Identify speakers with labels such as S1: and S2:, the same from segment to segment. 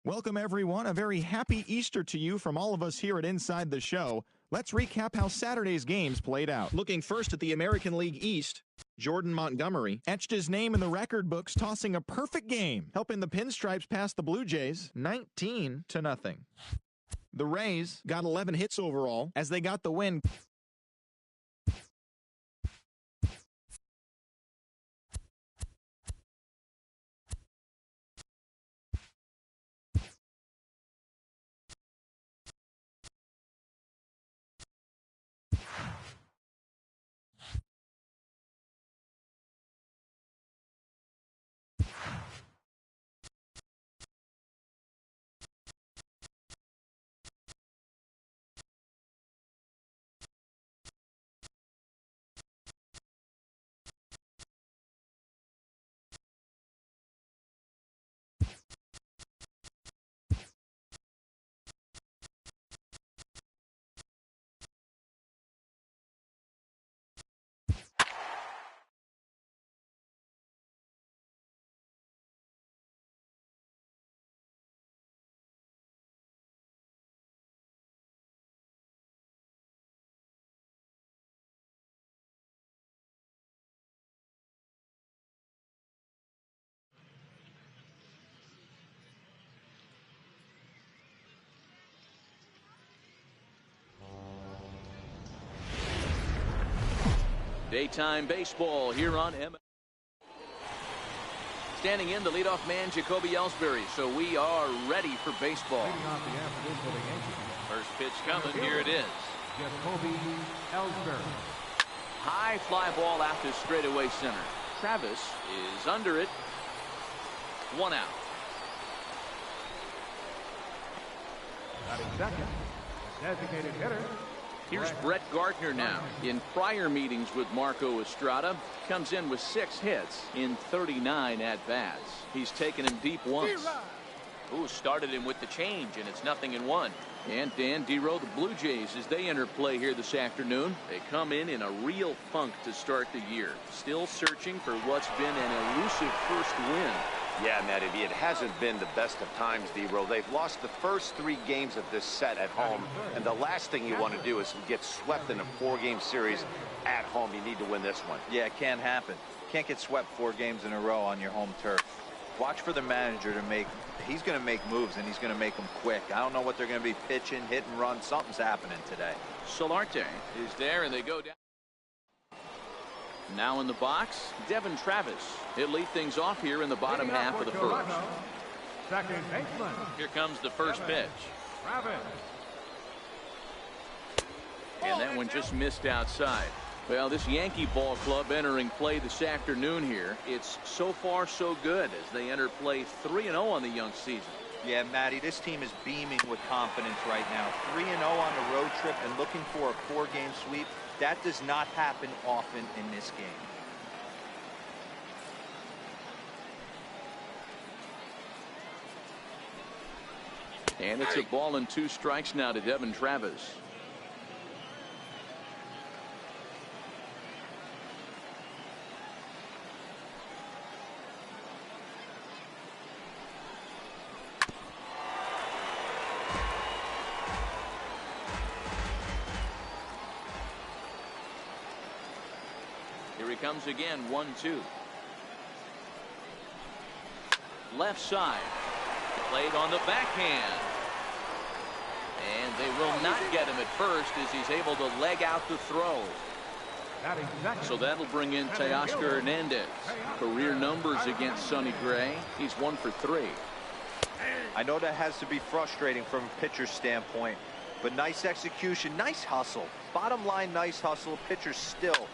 S1: Welcome, everyone. A very happy Easter to you from all of us here at Inside the Show. Let's recap how Saturday's games played out. Looking first at the American League East, Jordan Montgomery etched his name in the record books, tossing a perfect game, helping the Pinstripes pass the Blue Jays 19-0. The Rays got 11 hits overall as they got the win.
S2: Daytime baseball here on MLB. Standing in, the leadoff man, Jacoby Ellsbury. So we are ready for baseball. First pitch coming. Here it is.
S3: Jacoby Ellsbury.
S2: High fly ball out to straightaway center. Travis is under it. 1 out.
S3: Batting second, designated hitter.
S2: Here's Brett Gardner now. In prior meetings with Marco Estrada, comes in with 6 hits in 39 at-bats. He's taken him deep once. Ooh, started him with the change, and it's 0-1. And Dan Dero, the Blue Jays, as they enter play here this afternoon, they come in a real funk to start the year. Still searching for what's been an elusive first win.
S4: Yeah, Matty, it hasn't been the best of times, D-Row. They've lost the first 3 games of this set at home, and the last thing you want to do is get swept in a 4-game series at home. You need to win this one.
S5: Yeah, it can't happen. Can't get swept 4 games in a row on your home turf. Watch for the manager to make. He's going to make moves, and he's going to make them quick. I don't know what they're going to be pitching, hit and run. Something's happening today.
S2: Solarte is there, and they go down. Now in the box, Devin Travis. He'll lead things off here in the bottom half of the first.
S3: Second baseman.
S2: Here comes the first pitch.
S3: Travis.
S2: And that one just missed outside. Well, this Yankee ball club entering play this afternoon here. It's so far so good as they enter play 3-0 on the young season.
S5: Yeah, Matty, this team is beaming with confidence right now. 3-0 on the road trip and looking for a 4-game sweep. That does not happen often in this game.
S2: And it's a ball and 2 strikes now to Devin Travis. Here he comes again, 1-2. Left side. Played on the backhand. And they will not get him at first as he's able to leg out the throw. So that'll bring in Teoscar Hernandez. Career numbers against Sonny Gray. He's 1 for 3.
S5: I know that has to be frustrating from a pitcher's standpoint, but nice execution, nice hustle. Bottom line, nice hustle. Pitcher's still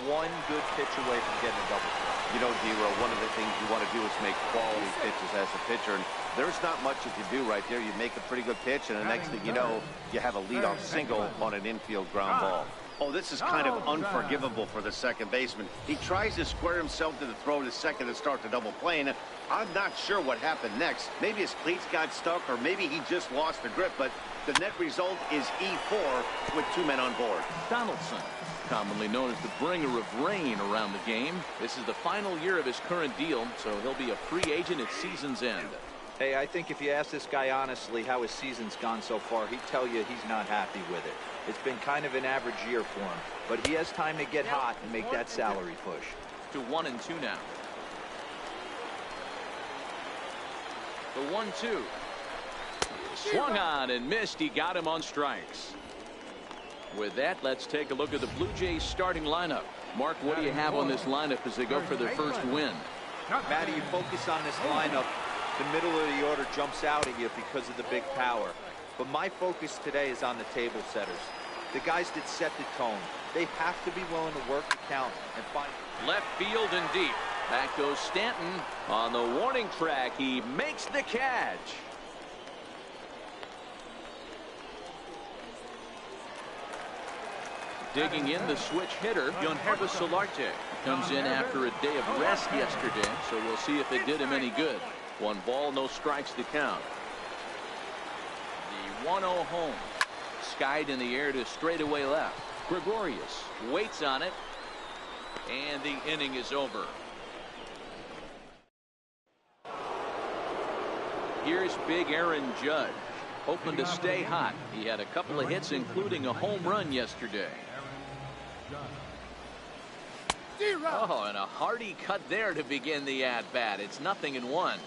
S5: 1 good pitch away from getting a double play.
S4: You know, D-Row, one of the things you want to do is make quality pitches as a pitcher, and there's not much you can do right there. You make a pretty good pitch, and the next thing you know, you have a leadoff single on an infield ground ball. Oh, this is kind of unforgivable for the second baseman. He tries to square himself to the throw to second and start the double play, and I'm not sure what happened next. Maybe his cleats got stuck, or maybe he just lost the grip, but the net result is E4 with 2 men on board.
S2: Donaldson, commonly known as the bringer of rain around the game. This is the final year of his current deal, so he'll be a free agent at season's end.
S5: Hey, I think if you ask this guy honestly how his season's gone so far, he'd tell you he's not happy with it. It's been kind of an average year for him, but he has time to get hot and make that salary push.
S2: To 1-2 now. The 1-2. Swung on and missed. He got him on strikes. With that, let's take a look at the Blue Jays starting lineup. Mark, what do you have on this lineup as they go for their first win?
S5: Matty, you focus on this lineup, the middle of the order jumps out at you because of the big power. But my focus today is on the table setters. The guys that set the tone. They have to be willing to work the count and find...
S2: Left field and deep. Back goes Stanton. On the warning track, he makes the catch. Digging in, the switch hitter, Giancarlo Solarte. Comes in after a day of rest yesterday, so we'll see if it did him any good. 1 ball, no strikes to count. The 1-0 home. Skied in the air to straightaway left. Gregorius waits on it, and the inning is over. Here's big Aaron Judge, hoping to stay hot. He had a couple of hits, including a home run yesterday. Oh, and a hearty cut there to begin the at-bat. It's 0-1.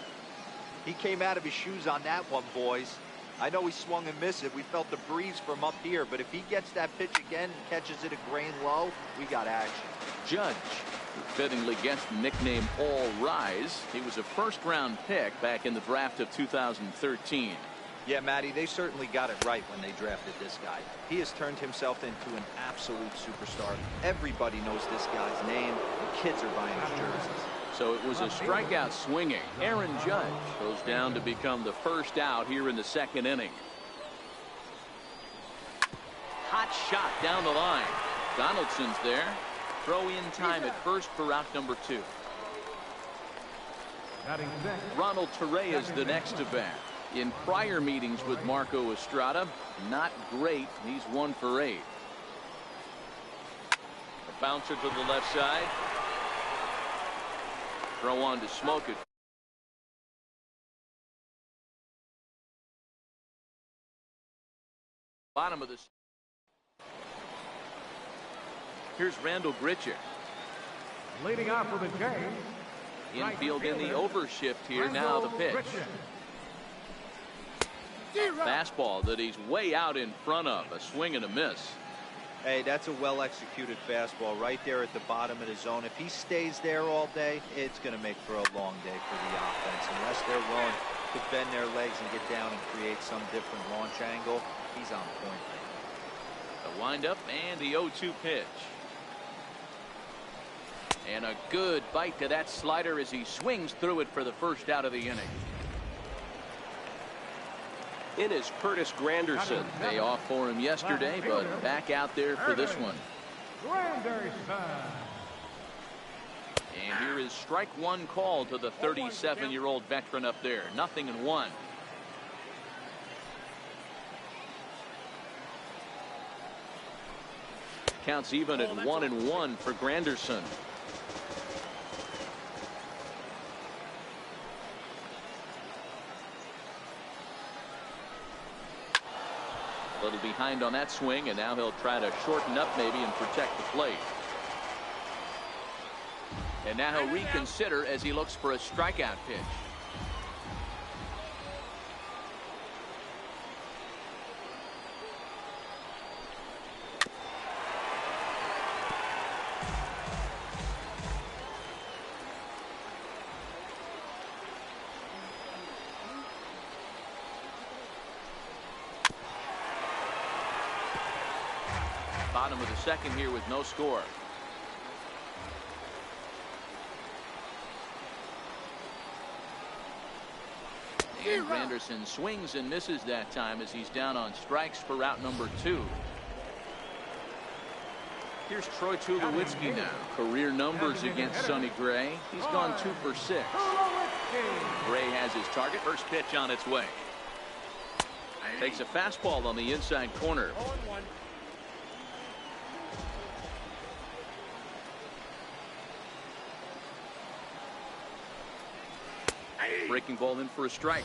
S5: He came out of his shoes on that one, boys. I know he swung and missed it. We felt the breeze from up here, but if he gets that pitch again and catches it a grain low, we got action.
S2: Judge, who fittingly gets the nickname All Rise. He was a first-round pick back in the draft of 2013.
S5: Yeah, Matty, they certainly got it right when they drafted this guy. He has turned himself into an absolute superstar. Everybody knows this guy's name. The kids are buying his jerseys.
S2: So it was a strikeout swinging. Aaron Judge goes down to become the first out here in the second inning. Hot shot down the line. Donaldson's there. Throw in time at first for out number 2. Ronald Torre is the next to bat. In prior meetings with Marco Estrada, not great. He's 1 for 8. A bouncer to the left side. Throw on to smoke it. Bottom of this. Here's Randall Grichuk.
S3: Leading off for the Jays.
S2: Infield in the overshift here. Now the pitch. Fastball that he's way out in front of. A swing and a miss.
S5: Hey, that's a well-executed fastball right there at the bottom of the zone. If he stays there all day, it's going to make for a long day for the offense. Unless they're willing to bend their legs and get down and create some different launch angle, he's on point.
S2: The windup and the 0-2 pitch. And a good bite to that slider as he swings through it for the first out of the inning. It is Curtis Granderson. Day off for him yesterday, but back out there for this one. And here is strike 1 call to the 37-year-old veteran up there. 0-1. Counts even at 1-1 for Granderson. A little behind on that swing, and now he'll try to shorten up maybe and protect the plate. And now he'll reconsider as he looks for a strikeout pitch. Bottom of the second here with no score. And Granderson swings and misses that time as he's down on strikes for route number 2. Here's Troy Tulowitzki now. Career numbers against Sonny Gray. He's gone 2 for 6. Gray has his target. First pitch on its way. Takes a fastball on the inside corner. Breaking ball in for a strike.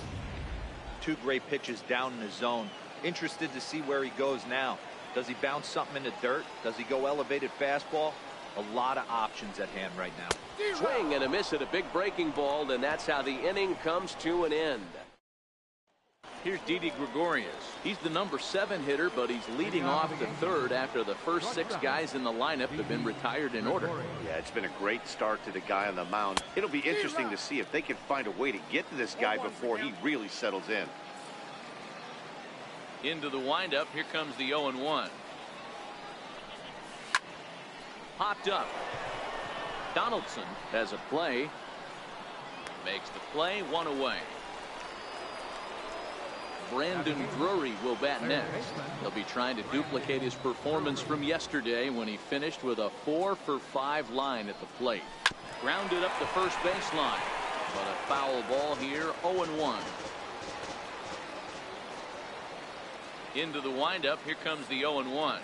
S5: Two great pitches down in the zone. Interested to see where he goes now. Does he bounce something in the dirt? Does he go elevated fastball? A lot of options at hand right now.
S6: Swing and a miss at a big breaking ball, and that's how the inning comes to an end.
S2: Here's Didi Gregorius. He's the number 7 hitter, but he's leading off the third after the first 6 guys in the lineup have been retired in order.
S4: Yeah, it's been a great start to the guy on the mound. It'll be interesting to see if they can find a way to get to this guy before he really settles in.
S2: Into the windup. Here comes the 0-1. Popped up. Donaldson has a play. Makes the play, 1 away. Brandon Drury will bat next. He'll be trying to duplicate his performance from yesterday when he finished with a 4-for-5 line at the plate. Grounded up the first baseline, but a foul ball here. 0-1. Into the windup. Here comes the 0-1.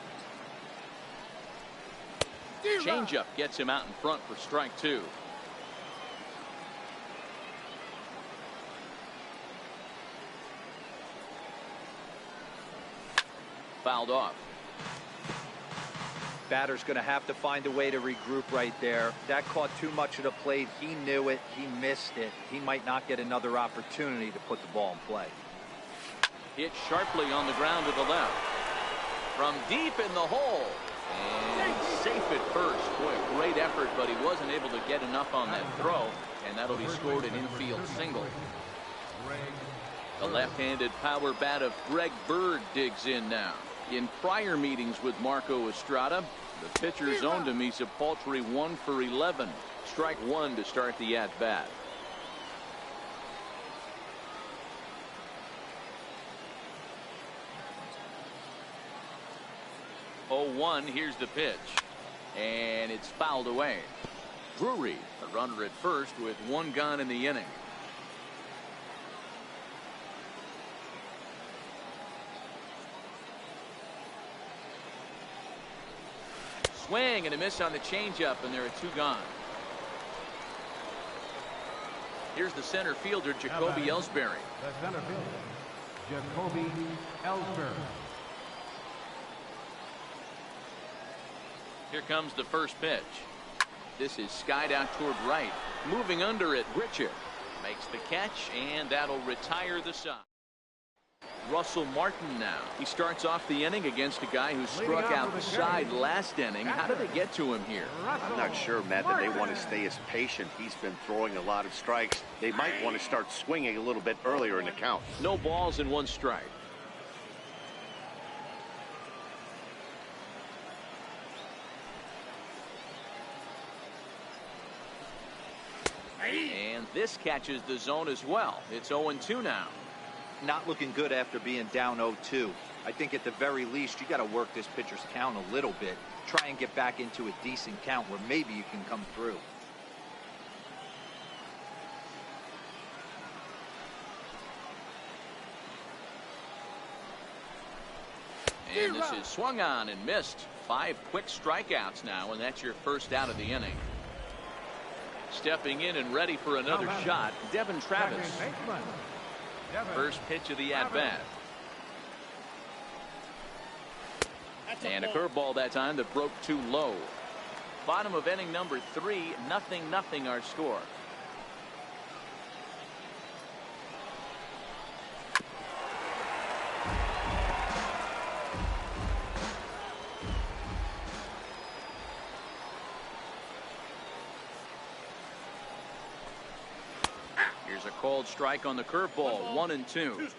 S2: Changeup gets him out in front for strike 2. Fouled off.
S5: Batter's going to have to find a way to regroup right there. That caught too much of the plate. He knew it. He missed it. He might not get another opportunity to put the ball in play.
S2: Hit sharply on the ground to the left. From deep in the hole. And safe at first. Boy, great effort, but he wasn't able to get enough on that throw, and that'll be scored an infield single. The left-handed power bat of Greg Bird digs in now. In prior meetings with Marco Estrada, the pitcher zoned him. He's a paltry 1 for 11. Strike 1 to start the at-bat. Here's the pitch, and it's fouled away. Drury, a runner at first with 1 gone in the inning. Swing and a miss on the changeup, and there are 2 gone. Here's the center fielder, Jacoby Ellsbury.
S3: The center fielder, Jacoby Ellsbury.
S2: Here comes the first pitch. This is skied out toward right. Moving under it, Richard makes the catch, and that'll retire the side. Russell Martin now. He starts off the inning against a guy who struck outside last inning. How did they get to him here?
S4: I'm not sure, Matt, that they want to stay as patient. He's been throwing a lot of strikes. They might want to start swinging a little bit earlier in the count.
S2: No balls and 1 strike. And this catches the zone as well. It's 0-2 now.
S5: Not looking good after being down 0-2. I think at the very least you got to work this pitcher's count a little bit. Try and get back into a decent count where maybe you can come through.
S2: And this is swung on and missed. 5 quick strikeouts now, and that's your first out of the inning. Stepping in and ready for another shot, Devin Travis. First pitch of the at-bat. And a curveball that time that broke too low. Bottom of inning number 3, 0-0 our score. Here's a called strike on the curveball. 1-2.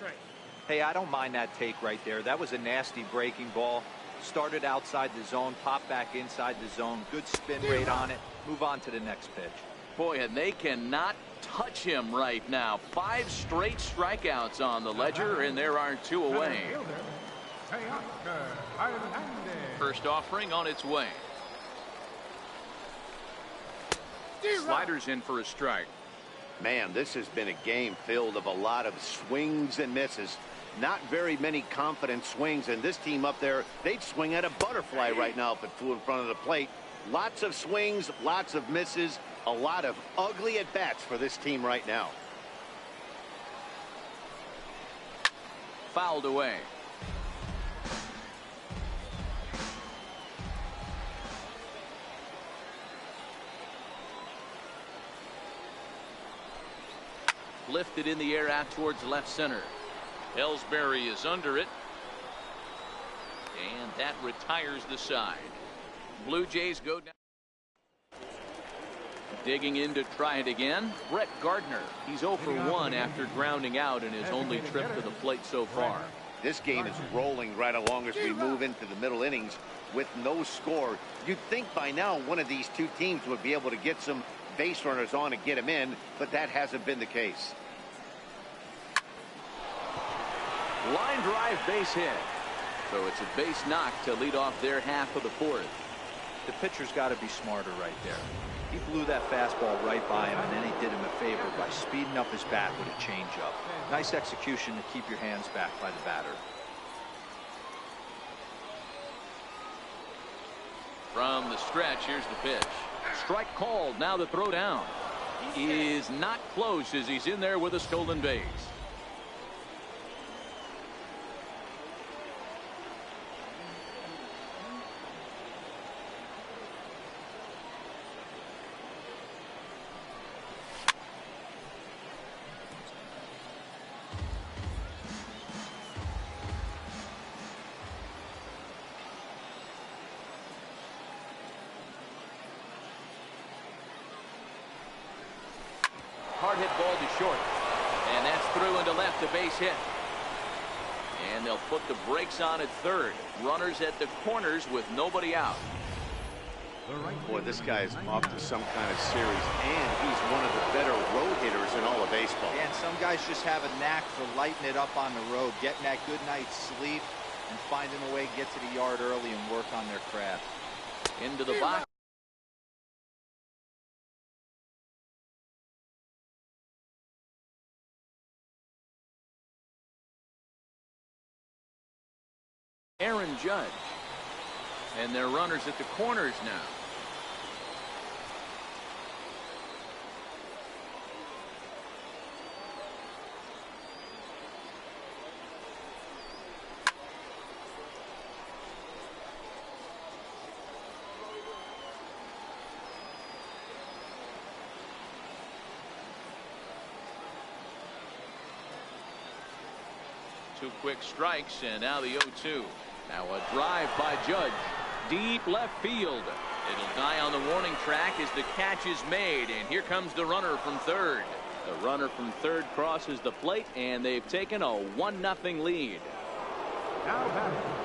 S5: Hey, I don't mind that take right there. That was a nasty breaking ball. Started outside the zone, popped back inside the zone. Good spin rate on it. Move on to the next pitch.
S2: Boy, and they cannot touch him right now. 5 straight strikeouts on the ledger, and there are 2 away. First offering on its way. Sliders in for a strike.
S4: Man, this has been a game filled of a lot of swings and misses. Not very many confident swings, and this team up there, they'd swing at a butterfly right now if it flew in front of the plate. Lots of swings, lots of misses, a lot of ugly at-bats for this team right now.
S2: fouled away. Lifted in the air out towards left center. Ellsbury is under it. And that retires the side. Blue Jays go down. Digging in to try it again. Brett Gardner. He's 0 for 1 after grounding out in his only trip to the plate so far.
S4: This game is rolling right along as we move into the middle innings with no score. You'd think by now one of these two teams would be able to get some base runners on and get them in, but that hasn't been the case.
S2: Line drive base hit. So it's a base knock to lead off their half of the fourth.
S5: The pitcher's got to be smarter right there. He blew that fastball right by him, and then he did him a favor by speeding up his bat with a changeup. Nice execution to keep your hands back by the batter.
S2: From the stretch, here's the pitch. Strike called. Now the throw down is not close as he's in there with a stolen base. Hard hit ball to short, and that's through into left, a base hit. And they'll put the brakes on at third. Runners at the corners with nobody out.
S4: Boy, this guy is off to some kind of series, and he's one of the better road hitters in all of baseball.
S5: And some guys just have a knack for lighting it up on the road, getting that good night's sleep, and finding a way to get to the yard early and work on their craft.
S2: Into the box. Aaron Judge. And they're runners at the corners now. Two quick strikes, and now the 0-2. Now a drive by Judge. Deep left field. It'll die on the warning track as the catch is made, and here comes the runner from third. The runner from third crosses the plate, and they've taken a 1-0 lead.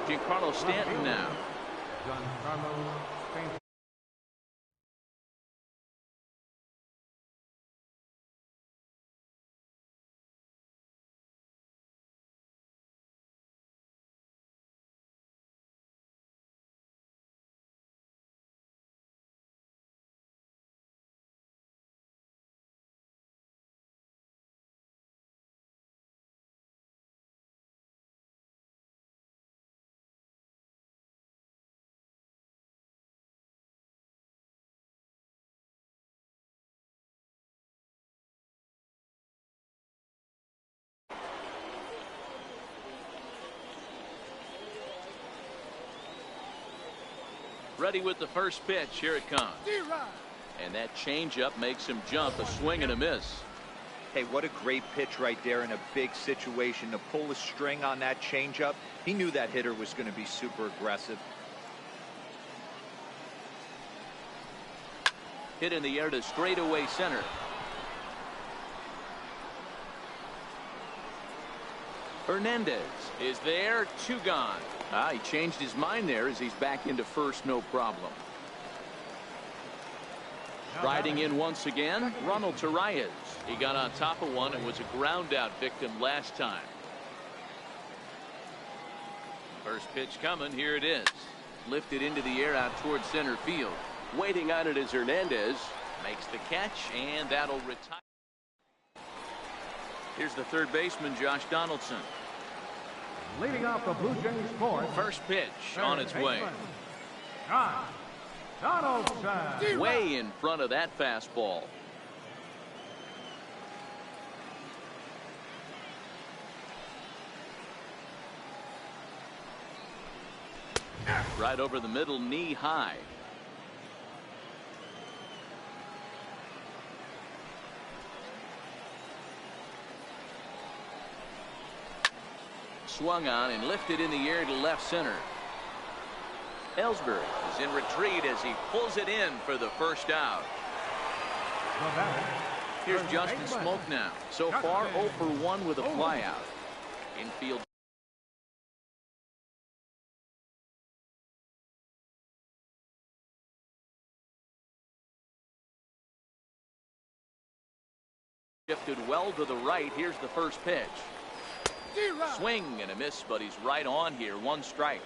S2: Giancarlo Stanton now. Ready with the first pitch. Here it comes. And that changeup makes him jump. A swing and a miss.
S5: Hey, what a great pitch right there in a big situation. To pull the string on that changeup, he knew that hitter was going to be super aggressive.
S2: Hit in the air to straightaway center. Hernandez is there. 2 gone. He changed his mind there as he's back into first, no problem. Riding in once again, Ronald Torreyes. He got on top of one and was a ground out victim last time. First pitch coming. Here it is. Lifted into the air out towards center field.
S6: Waiting on it is Hernandez.
S2: Makes the catch, and that'll retire. Here's the third baseman, Josh Donaldson.
S3: Leading off the Blue Jays fourth.
S2: First pitch on its way.
S3: Josh Donaldson.
S2: Way in front of that fastball. Right over the middle, knee high. Swung on and lifted in the air to left center. Ellsbury is in retreat as he pulls it in for the first out. Here's Justin Smoke now. So far 0 for 1 with a flyout. Infield. Shifted well to the right. Here's the first pitch. Swing and a miss, but he's right on here. 1 strike.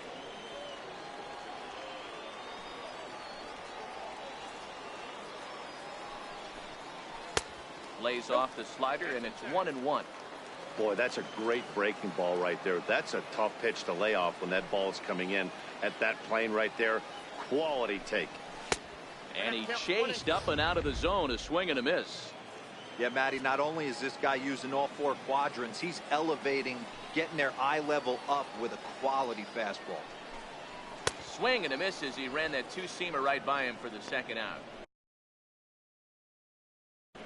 S2: Lays off the slider, and it's 1-1.
S4: Boy, that's a great breaking ball right there. That's a tough pitch to lay off when that ball is coming in at that plane right there. Quality take.
S2: And he chased up and out of the zone. A swing and a miss.
S5: Yeah, Matty, not only is this guy using all 4 quadrants, he's elevating, getting their eye level up with a quality fastball.
S2: Swing and a miss as he ran that 2-seamer right by him for the second out.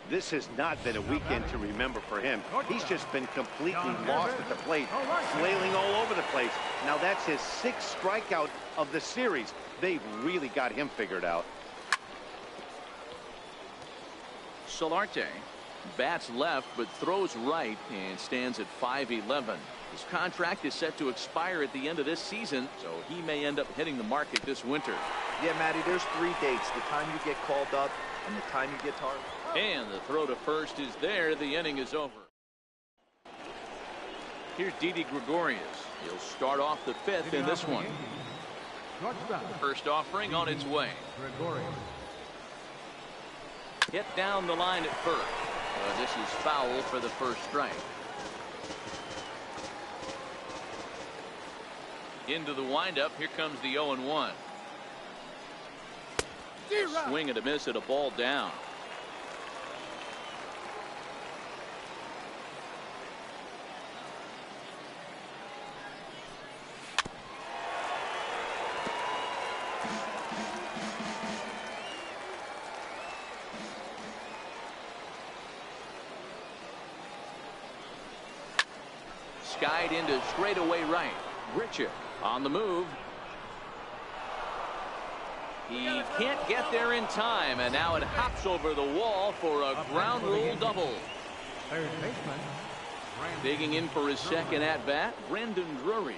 S4: This has not been a weekend to remember for him. He's just been completely lost at the plate, flailing all over the place. Now that's his 6th strikeout of the series. They've really got him figured out.
S2: Solarte bats left but throws right and stands at 5'11". His contract is set to expire at the end of this season, so he may end up hitting the market this winter.
S5: Yeah, Matty, there's 3 dates: the time you get called up and the time you get targeted.
S2: And the throw to first is there. The inning is over. Here's Didi Gregorius. He'll start off the 5th in this one. First offering on its way. Hit down the line at first. This is foul for the first strike. Into the windup. Here comes the 0-1. Swing and a miss at a ball down. Skied into straightaway right. Grichuk on the move. He can't get there in time, and now it hops over the wall for a ground rule double. Digging in for his second at-bat, Brandon Drury.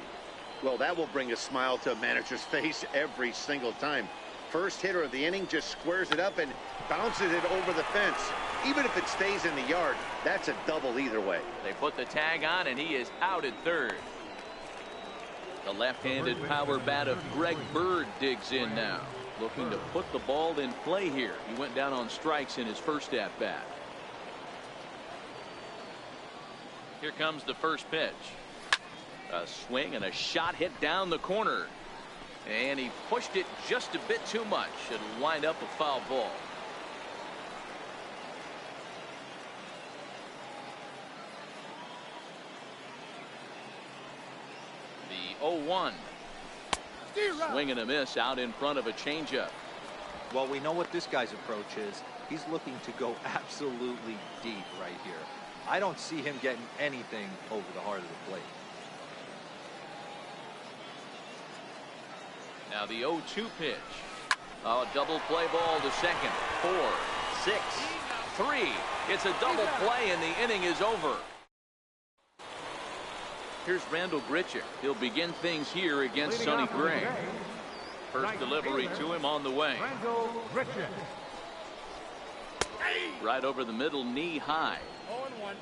S4: Well, that will bring a smile to a manager's face every single time. First hitter of the inning just squares it up and bounces it over the fence. Even if it stays in the yard, that's a double either way.
S2: They put the tag on, and he is out at third. The left-handed power bat of Greg Bird digs in now, looking to put the ball in play here. He went down on strikes in his first at-bat. Here comes the first pitch. A swing and a shot hit down the corner. And he pushed it just a bit too much. It'll wind up a foul ball. The 0-1. Swing and a miss out in front of a changeup.
S5: Well, we know what this guy's approach is. He's looking to go absolutely deep right here. I don't see him getting anything over the heart of the plate.
S2: Now the 0-2 pitch. A double play ball to second. 4, 6, 3. It's a double play, and the inning is over. Here's Randall Grichuk. He'll begin things here against Sonny Gray. First delivery to him on the way. Right over the middle, knee high.
S3: 0-1.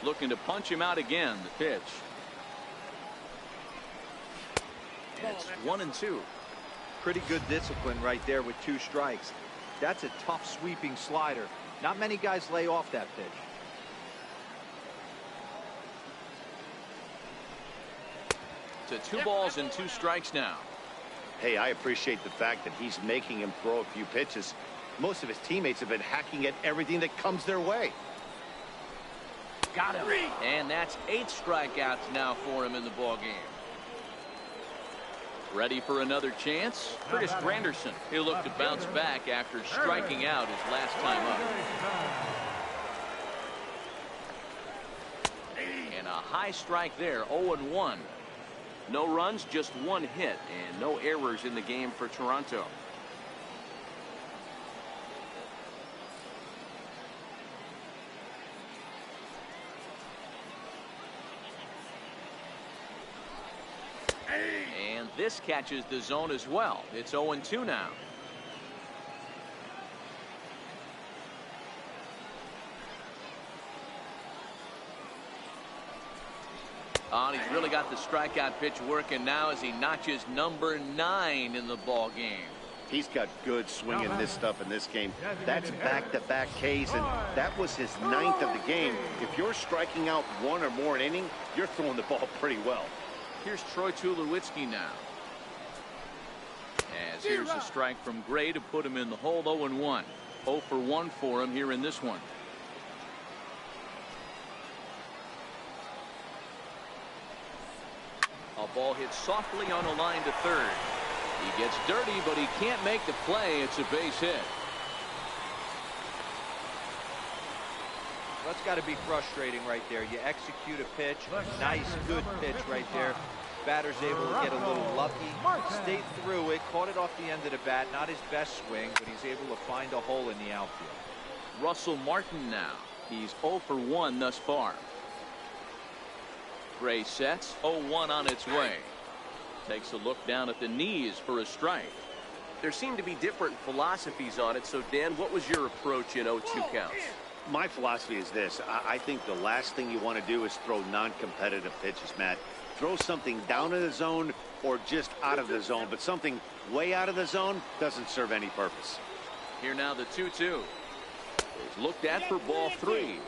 S2: Looking to punch him out again. The pitch. It's 1-2.
S5: Pretty good discipline right there with 2 strikes. That's a tough sweeping slider. Not many guys lay off that pitch.
S2: To 2 balls and 2 strikes now.
S4: Hey, I appreciate the fact that he's making him throw a few pitches. Most of his teammates have been hacking at everything that comes their way.
S2: Got him. And that's 8 strikeouts now for him in the ball game. Ready for another chance? Curtis Granderson. He'll look to bounce back after striking out his last time up. And a high strike there, 0-1. No runs, just 1 hit, and no errors in the game for Toronto. And this catches the zone as well. It's 0-2 now. Oh, and he's really got the strikeout pitch working now as he notches number 9 in the ball game.
S4: He's got good swing and this stuff in this game. That's back-to-back Ks, and that was his 9th of the game. If you're striking out 1 or more an inning, you're throwing the ball pretty well.
S2: Here's Troy Tulowitzki now. As here's a strike from Gray to put him in the hole. 0-1. 0 for 1 for him here in this one. A ball hit softly on a line to third. He gets dirty, but he can't make the play. It's a base hit.
S5: That's got to be frustrating right there. You execute a pitch, nice, good pitch right there. Batter's able to get a little lucky, stayed through it, caught it off the end of the bat. Not his best swing, but he's able to find a hole in the outfield.
S2: Russell Martin now. He's 0 for 1 thus far. Gray sets, 0-1 on its way. Takes a look down at the knees for a strike.
S6: There seem to be different philosophies on it. So, Dan, what was your approach in 0-2 counts?
S4: My philosophy is this. I think the last thing you want to do is throw non-competitive pitches, Matt. Throw something down in the zone or just out of the zone, but something way out of the zone doesn't serve any purpose.
S2: Here now the 2-2. It's looked at for ball 3.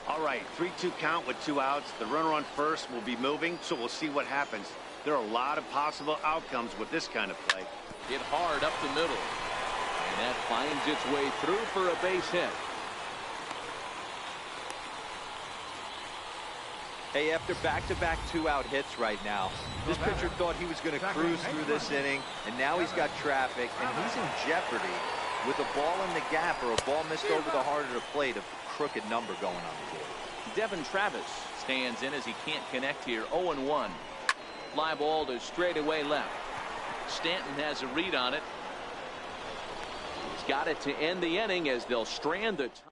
S4: All right, 3-2 count with 2 outs. The runner on first will be moving, so we'll see what happens. There are a lot of possible outcomes with this kind of play.
S2: Hit hard up the middle. And that finds its way through for a base hit.
S5: Hey, after back-to-back 2-out hits right now, this pitcher thought he was going to cruise through this inning, and now he's got traffic, and he's in jeopardy with a ball in the gap or a ball missed over the heart of the plate, a crooked number going on the board.
S2: Devin Travis stands in as he can't connect here. 0-1. Fly ball to straightaway left. Stanton has a read on it. He's got it to end the inning as they'll strand the top.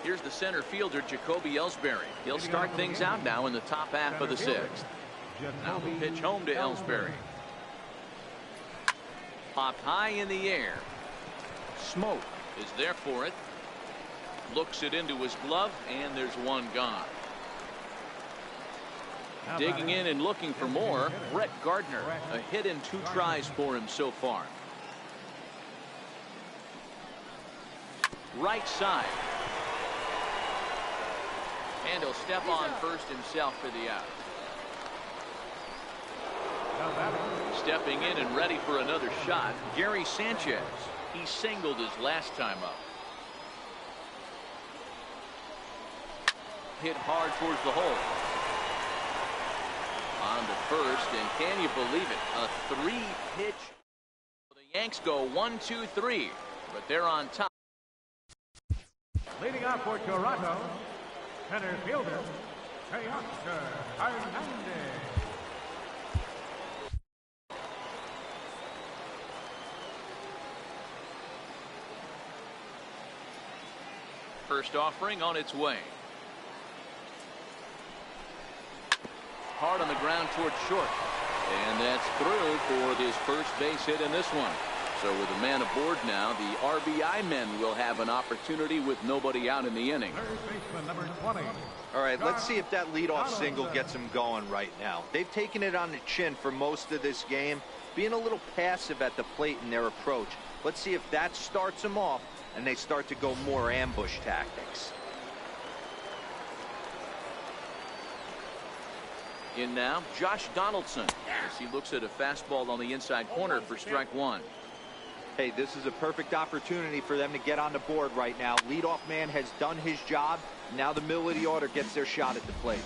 S2: Here's the center fielder, Jacoby Ellsbury. He'll start things out now in the top half of the 6th. Now the pitch home to Ellsbury. Popped high in the air. Smoke is there for it. Looks it into his glove, and there's 1 gone. Digging in and looking for more, Brett Gardner. A hit in 2 tries for him so far. Right side. And he'll step on first himself for the out. Stepping in and ready for another shot, Gary Sanchez. He singled his last time up. Hit hard towards the hole. On to first, and can you believe it? A 3-pitch. The Yanks go 1-2-3, but they're on top.
S3: Leading off for Toronto, center fielder, Teoscar Hernandez.
S2: First offering on its way. Hard on the ground towards short. And that's through for his first base hit in this one. So with a man aboard now, the RBI men will have an opportunity with nobody out in the inning.
S3: Third baseman number 20.
S5: All right, let's see if that leadoff single gets him going right now. They've taken it on the chin for most of this game, being a little passive at the plate in their approach. Let's see if that starts them off and they start to go more ambush tactics.
S2: In now, Josh Donaldson, as he looks at a fastball on the inside corner for strike one.
S5: Hey, this is a perfect opportunity for them to get on the board right now. Leadoff man has done his job. Now the middle of the order gets their shot at the plate.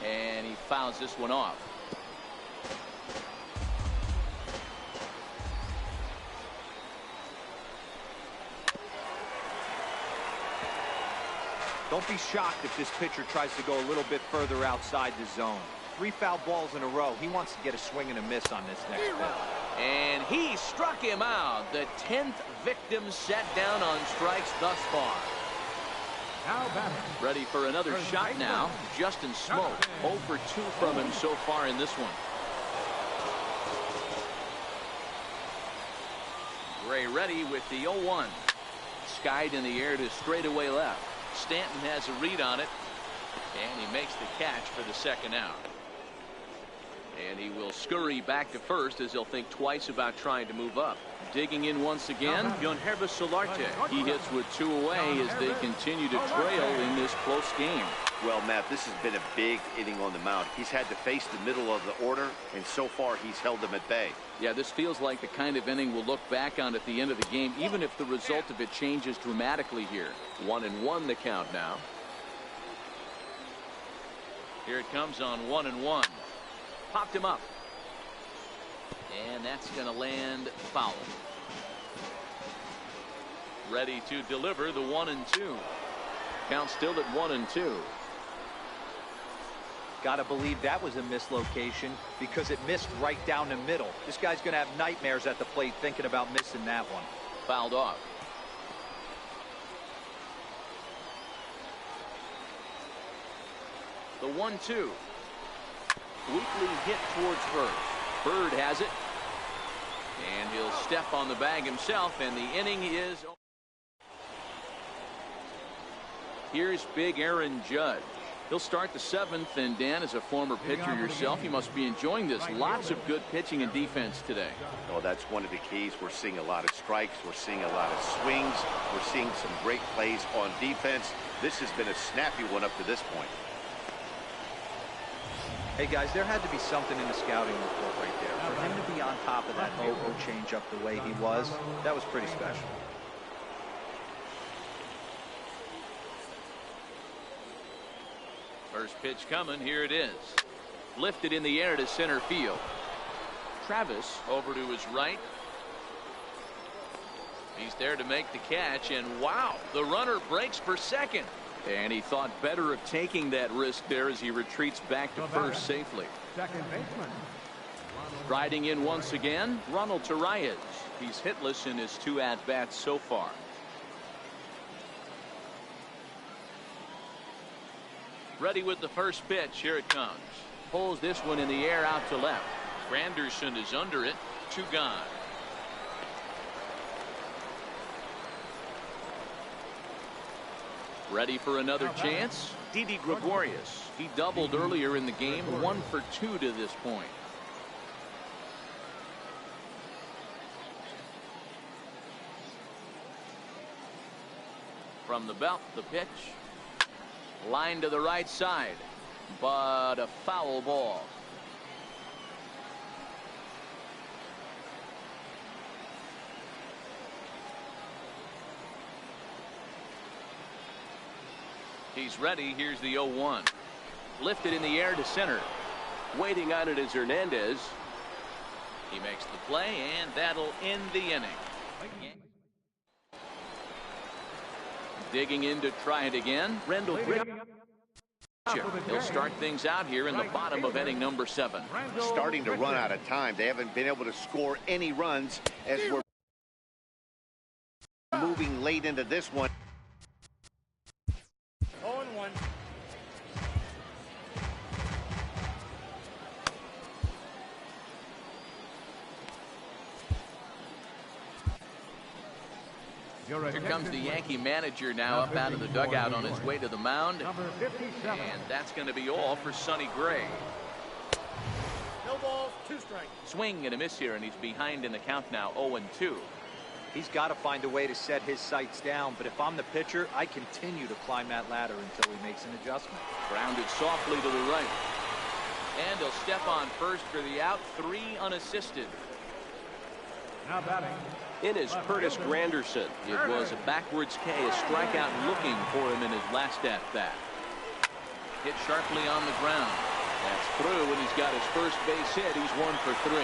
S2: And he fouls this one off.
S5: Don't be shocked if this pitcher tries to go a little bit further outside the zone. 3 foul balls in a row. He wants to get a swing and a miss on this next pitch.
S2: And he struck him out. The 10th victim set down on strikes thus far. Ready for another shot now. Justin Smoke, 0 for 2 from him so far in this one. Gray ready with the 0-1. Skied in the air to straightaway left. Stanton has a read on it, and he makes the catch for the second out. And he will scurry back to first as he'll think twice about trying to move up. Digging in once again, Yonhervis Solarte. He hits with 2 away as they continue to trail in this close game.
S4: Well, Matt, this has been a big inning on the mound. He's had to face the middle of the order, and so far he's held them at bay.
S2: Yeah, this feels like the kind of inning we'll look back on at the end of the game, even if the result of it changes dramatically here. 1-1 the count now. Here it comes on 1-1. Popped him up. And that's going to land foul. Ready to deliver the 1-2. Count still at 1-2.
S5: Gotta believe that was a mislocation because it missed right down the middle. This guy's gonna have nightmares at the plate thinking about missing that one.
S2: Fouled off. The 1-2. Weakly hit towards first. Bird has it. And he'll step on the bag himself, and the inning is. Here's big Aaron Judge. He'll start the 7th, and Dan, as a former pitcher yourself, you must be enjoying this. Lots of good pitching and defense today.
S4: Oh, that's one of the keys. We're seeing a lot of strikes. We're seeing a lot of swings. We're seeing some great plays on defense. This has been a snappy one up to this point.
S5: Hey, guys, there had to be something in the scouting report right there. For him to be on top of that 0-0 changeup the way he was, that was pretty special.
S2: First pitch coming. Here it is. Lifted in the air to center field. Travis over to his right. He's there to make the catch, and wow, the runner breaks for second. And he thought better of taking that risk there as he retreats back to first safely.
S3: Second baseman.
S2: Riding in once again, Ronald Torreyes. He's hitless in his 2 at-bats so far. Ready with the first pitch. Here it comes. Pulls this one in the air out to left. Granderson is under it. 2 gone. Ready for another chance. Didi Gregorius. He doubled earlier in the game. 1 for 2 to this point. From the belt, the pitch. Line to the right side, but a foul ball. He's ready. Here's the 0-1. Lifted in the air to center.
S6: Waiting on it is Hernandez.
S2: He makes the play, and that'll end the inning. Digging in to try it again. Rendell Griffin. He'll start things out here in the bottom of inning number 7.
S4: Starting to run out of time. They haven't been able to score any runs as we're moving late into this one.
S3: 0-1.
S2: Here comes the Yankee manager now up out of the dugout on his way to the mound. And that's going to be all for Sonny Gray.
S3: No balls, 2 strikes.
S2: Swing and a miss here, and he's behind in the count now, 0-2.
S5: He's got to find a way to set his sights down, but if I'm the pitcher, I continue to climb that ladder until he makes an adjustment.
S2: Grounded softly to the right. And he'll step on first for the out. 3 unassisted.
S3: Now batting.
S6: In is Curtis Granderson.
S2: It was a backwards K, a strikeout looking for him in his last at-bat. Hit sharply on the ground. That's through, and he's got his first base hit. He's 1 for 3.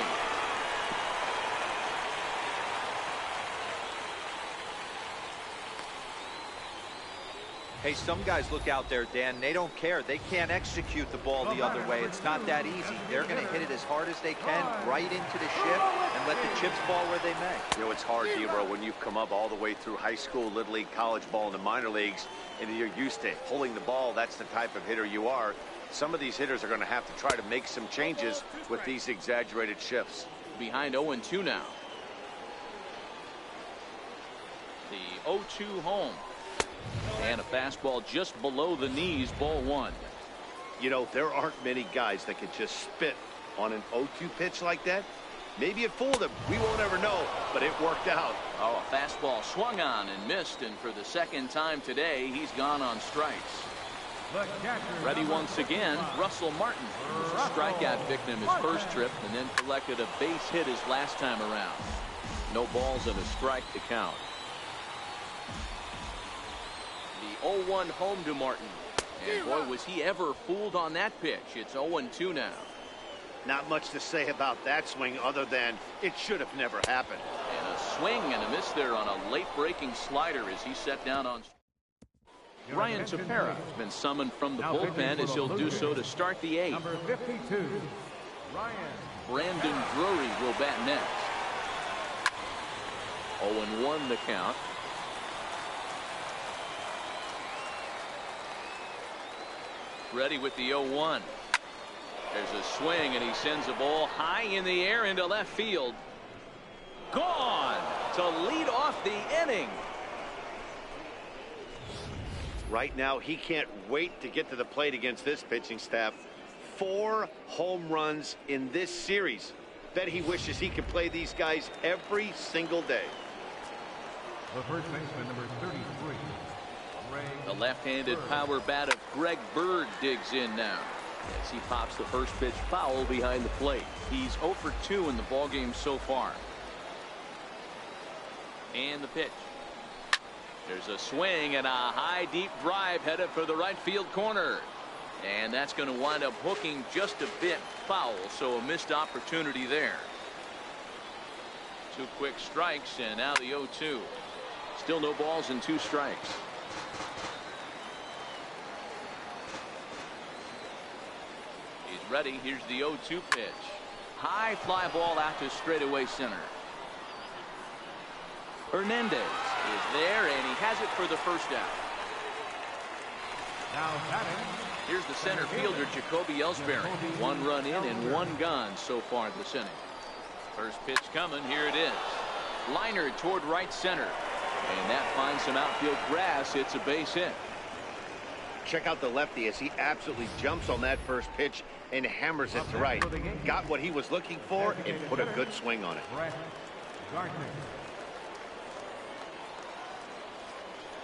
S5: Hey, some guys look out there, Dan, they don't care. They can't execute the ball the other way. It's not that easy. They're going to hit it as hard as they can right into the ship and let the chips fall where they may.
S4: You know, it's hard, Debro, when you've come up all the way through high school, little league, college ball, and the minor leagues, and you're used to pulling the ball. That's the type of hitter you are. Some of these hitters are going to have to try to make some changes with these exaggerated shifts.
S2: Behind 0-2 now. The 0-2 home. And a fastball just below the knees, ball 1.
S4: You know, there aren't many guys that can just spit on an 0-2 pitch like that. Maybe it fooled him. We won't ever know, but it worked out.
S2: Oh, a fastball swung on and missed, and for the second time today, he's gone on strikes. Ready once again, Russell Martin was a strikeout victim his first trip and then collected a base hit his last time around. No balls and a strike to count. The 0-1 home to Martin. And boy, was he ever fooled on that pitch. It's 0-2 now.
S4: Not much to say about that swing other than it should have never happened.
S2: And a swing and a miss there on a late breaking slider as he set down on. Ryan Tepera has been summoned from the bullpen as he'll do so to start the 8th.
S3: Number 52, Ryan.
S2: Brandon Drury will bat next. 0-1 the count. Ready with the 0-1. There's a swing, and he sends a ball high in the air into left field. Gone to lead off the inning.
S4: Right now, he can't wait to get to the plate against this pitching staff. 4 home runs in this series. Bet he wishes he could play these guys every single day.
S3: The first baseman, number 33.
S2: The left-handed power bat of Greg Bird digs in now as he pops the first pitch foul behind the plate. He's 0 for 2 in the ballgame so far. And the pitch. There's a swing and a high deep drive headed for the right field corner. And that's going to wind up hooking just a bit foul, so a missed opportunity there. 2 quick strikes, and now the 0-2. Still no balls and 2 strikes. He's ready. Here's the 0-2 pitch. High fly ball out to straightaway center. Hernandez is there, and he has it for the first out.
S3: Now batting.
S2: Here's the center fielder, Jacoby Ellsbury. 1 run in and 1 gone so far this inning. First pitch coming. Here it is. Liner toward right center. And that finds some outfield grass. It's a base hit.
S4: Check out the lefty as he absolutely jumps on that first pitch and hammers it to right. Got what he was looking for and put a good swing on it.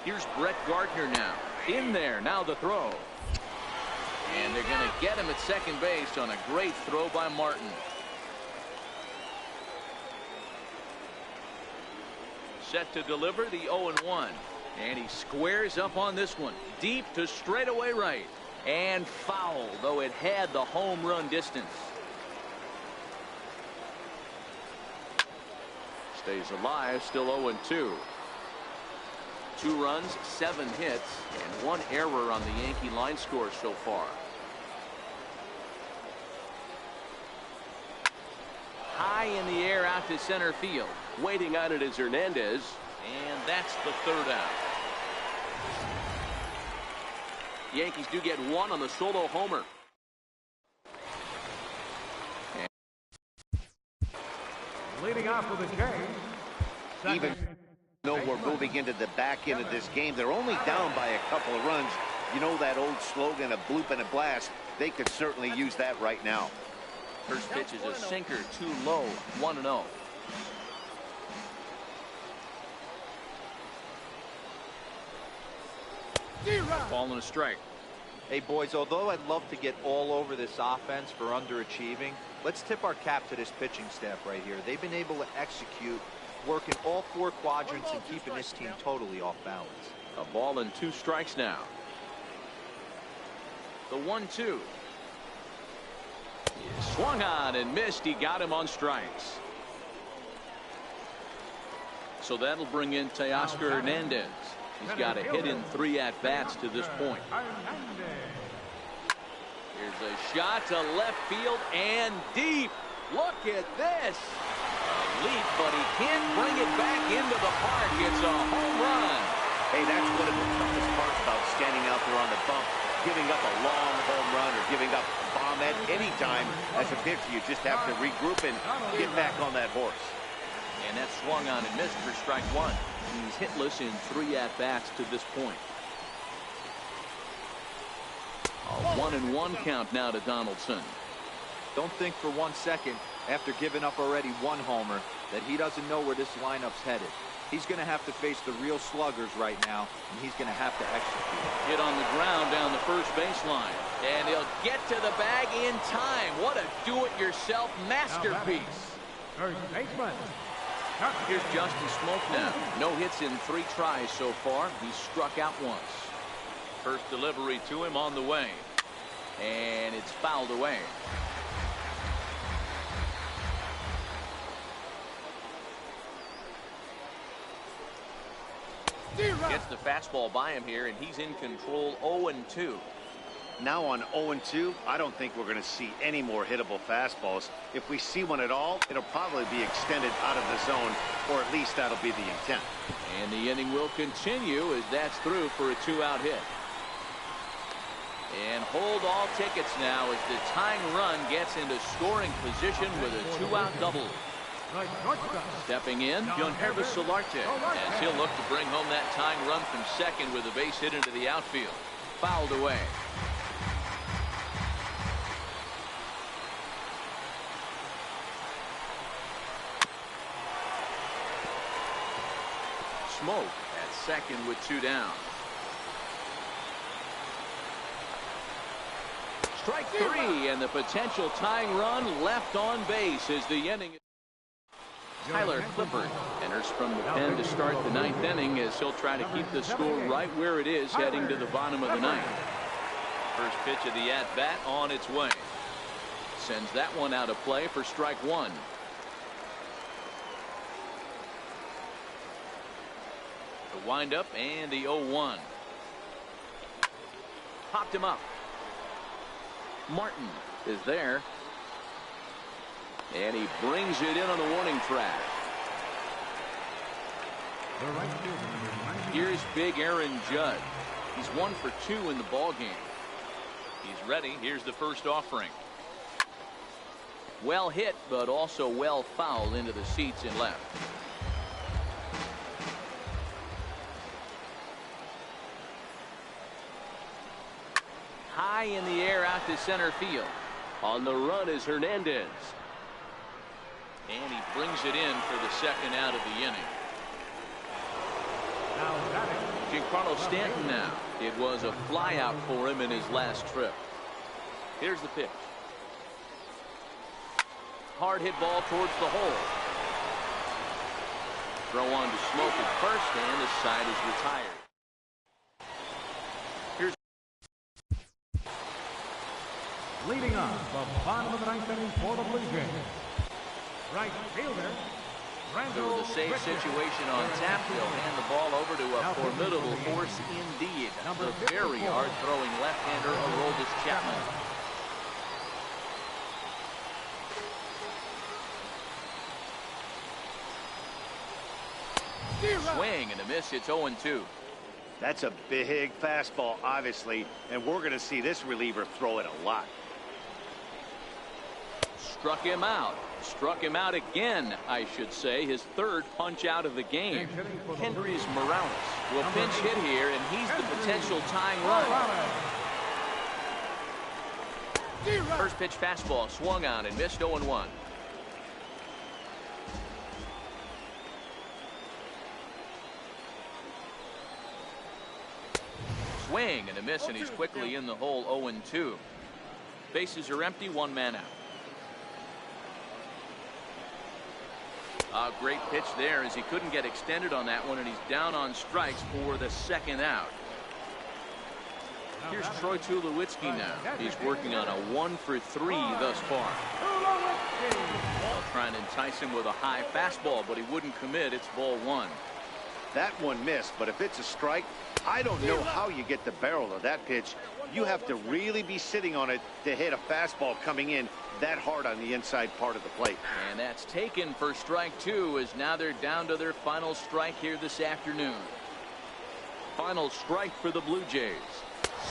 S2: Here's Brett Gardner now. In there. Now the throw. And they're going to get him at second base on a great throw by Martin. Set to deliver the 0-1. And he squares up on this one. Deep to straightaway right. And foul, though it had the home run distance. Stays alive, still 0-2. 2 runs, 7 hits, and 1 error on the Yankee line score so far. High in the air out to center field.
S6: Waiting on it is Hernandez.
S2: And that's the 3rd out. Yankees do get 1 on the solo homer.
S3: Leading off with a change.
S4: Even though we're moving into the back end of this game, they're only down by a couple of runs. You know that old slogan, a bloop and a blast. They could certainly use that right now.
S2: First pitch is a sinker, too low, 1-0. Ball and a strike.
S5: Hey, boys, although I'd love to get all over this offense for underachieving, let's tip our cap to this pitching staff right here. They've been able to execute, working all 4 quadrants and keeping this team totally off balance.
S2: A ball and 2 strikes now. The 1-2. He swung on and missed. He got him on strikes. So that'll bring in Teoscar Hernandez. He's got a hit in 3 at-bats to this point. Here's a shot to left field and deep. Look at this. A leap, but he can't bring it back into the park. It's a home run.
S4: Hey, that's one of the toughest parts about standing out there on the bump. Giving up a long home run or giving up a bomb at any time as a pitcher. You just have to regroup and get back on that horse.
S2: And that swung on and missed for strike 1. He's hitless in 3 at-bats to this point. A 1-1 count now to Donaldson.
S5: Don't think for 1 second, after giving up already 1 homer, that he doesn't know where this lineup's headed. He's going to have to face the real sluggers right now, and he's going to have to execute.
S2: Hit on the ground down the first baseline. And he'll get to the bag in time. What a do-it-yourself masterpiece.
S3: First baseman.
S2: Here's Justin Smoke now. No hits in 3 tries so far. He's struck out once. First delivery to him on the way. And it's fouled away. Gets the fastball by him here, and he's in control. 0-2.
S4: Now on 0-2, I don't think we're going to see any more hittable fastballs. If we see one at all, it'll probably be extended out of the zone, or at least that'll be the intent.
S2: And the inning will continue as that's through for a 2-out hit. And hold all tickets now as the tying run gets into scoring position with a 2-out double. Stepping in, Giancarlo Solarte, as he'll look to bring home that tying run from second with a base hit into the outfield. Fouled away. Smoke at second with 2 down. Strike 3, and the potential tying run left on base as the inning. Tyler Clippard enters from the pen to start the 9th inning as he'll try to keep the score right where it is heading to the bottom of the 9th. First pitch of the at-bat on its way. Sends that one out of play for strike 1. The windup and the 0-1. Popped him up. Martin is there. And he brings it in on the warning track. Here's big Aaron Judge. He's 1 for 2 in the ball game. He's ready. Here's the first offering. Well hit, but also well fouled into the seats in left. High in the air out to center field. On the run is Hernandez. And he brings it in for the second out of the inning. Giancarlo Stanton now. It was a flyout for him in his last trip. Here's the pitch. Hard hit ball towards the hole. Throw on to Smoke at first, and the side is retired. Here's
S3: leading off the bottom of the 9th inning for the Blue Jays. Right fielder.
S2: With a safe situation on tap, they'll hand the ball over to a formidable force indeed. The very hard-throwing left-hander, Aroldis Chapman. Swing and a miss. It's 0-2.
S4: That's a big fastball, obviously, and we're going to see this reliever throw it a lot.
S2: Struck him out. Struck him out again, I should say. His 3rd punch out of the game. Kendrys Morales will pinch hit here, and he's the potential tying run. First pitch fastball swung on and missed. 0-1. swing and a miss, and he's quickly in the hole. 0-2. Bases are empty, one man out. A great pitch there as he couldn't get extended on that one, and he's down on strikes for the second out. Here's Troy Tulowitzki now. He's working on a 1-for-3 thus far. I'll try and entice him with a high fastball, but he wouldn't commit. It's ball one.
S4: That one missed, but if it's a strike, I don't know how you get the barrel of that pitch. You have to really be sitting on it to hit a fastball coming in that hard on the inside part of the plate.
S2: And that's taken for strike two, as now they're down to their final strike here this afternoon. Final strike for the Blue Jays.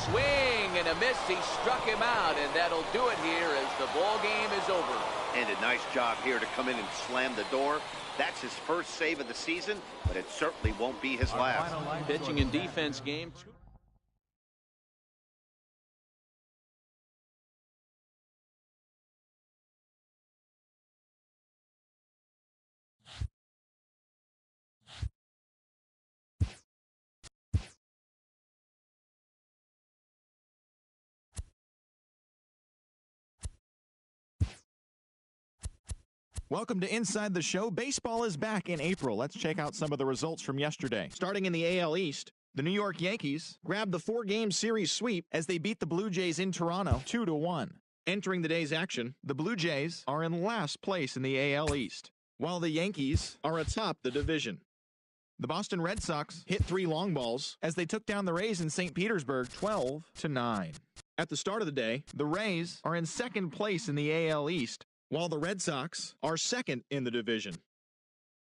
S2: Swing and a miss. He struck him out, and that'll do it here as the ball game is over.
S4: And a nice job here to come in and slam the door. That's his first save of the season, but it certainly won't be his last.
S2: Pitching and defense game.
S1: Welcome to Inside the Show. Baseball is back in April. Let's check out some of the results from yesterday. Starting in the AL East, the New York Yankees grabbed the 4-game series sweep as they beat the Blue Jays in Toronto 2-1. Entering the day's action, the Blue Jays are in last place in the AL East, while the Yankees are atop the division. The Boston Red Sox hit 3 long balls as they took down the Rays in St. Petersburg 12-9. At the start of the day, the Rays are in second place in the AL East, while the Red Sox are second in the division.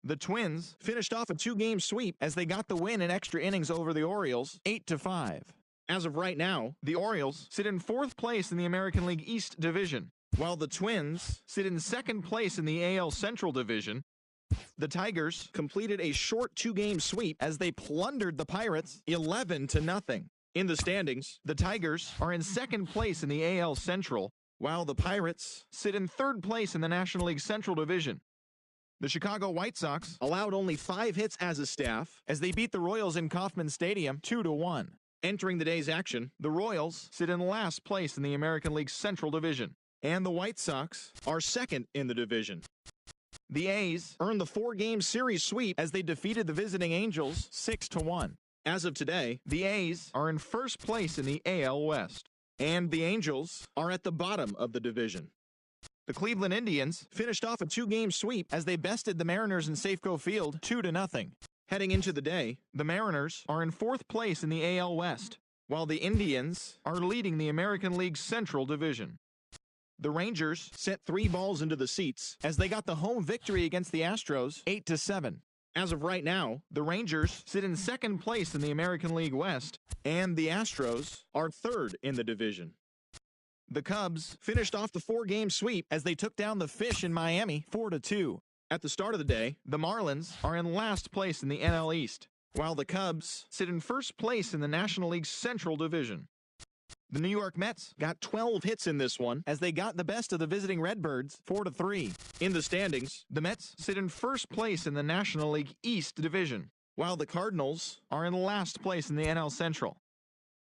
S1: The Twins finished off a 2-game sweep as they got the win in extra innings over the Orioles 8-5. As of right now, the Orioles sit in 4th place in the American League East division, while the Twins sit in 2nd place in the AL Central division. The Tigers completed a short 2-game sweep as they plundered the Pirates 11-0. In the standings, the Tigers are in 2nd place in the AL Central, while the Pirates sit in 3rd place in the National League Central Division. The Chicago White Sox allowed only 5 hits as a staff as they beat the Royals in Kauffman Stadium 2-1. Entering the day's action, the Royals sit in last place in the American League Central Division, and the White Sox are 2nd in the division. The A's earned the 4-game series sweep as they defeated the visiting Angels 6-1. As of today, the A's are in 1st place in the AL West, and the Angels are at the bottom of the division. The Cleveland Indians finished off a 2-game sweep as they bested the Mariners in Safeco Field 2-0. Heading into the day, the Mariners are in 4th place in the AL West, while the Indians are leading the American League Central Division. The Rangers sent 3 balls into the seats as they got the home victory against the Astros 8-7. As of right now, the Rangers sit in 2nd place in the American League West, and the Astros are 3rd in the division. The Cubs finished off the 4-game sweep as they took down the Fish in Miami 4-2. At the start of the day, the Marlins are in last place in the NL East, while the Cubs sit in 1st place in the National League Central Division. The New York Mets got 12 hits in this one as they got the best of the visiting Redbirds 4-3. In the standings, the Mets sit in 1st place in the National League East Division, while the Cardinals are in last place in the NL Central.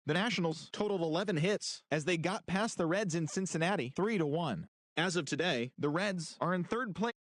S1: The Nationals totaled 11 hits as they got past the Reds in Cincinnati 3-1. As of today, the Reds are in 3rd place.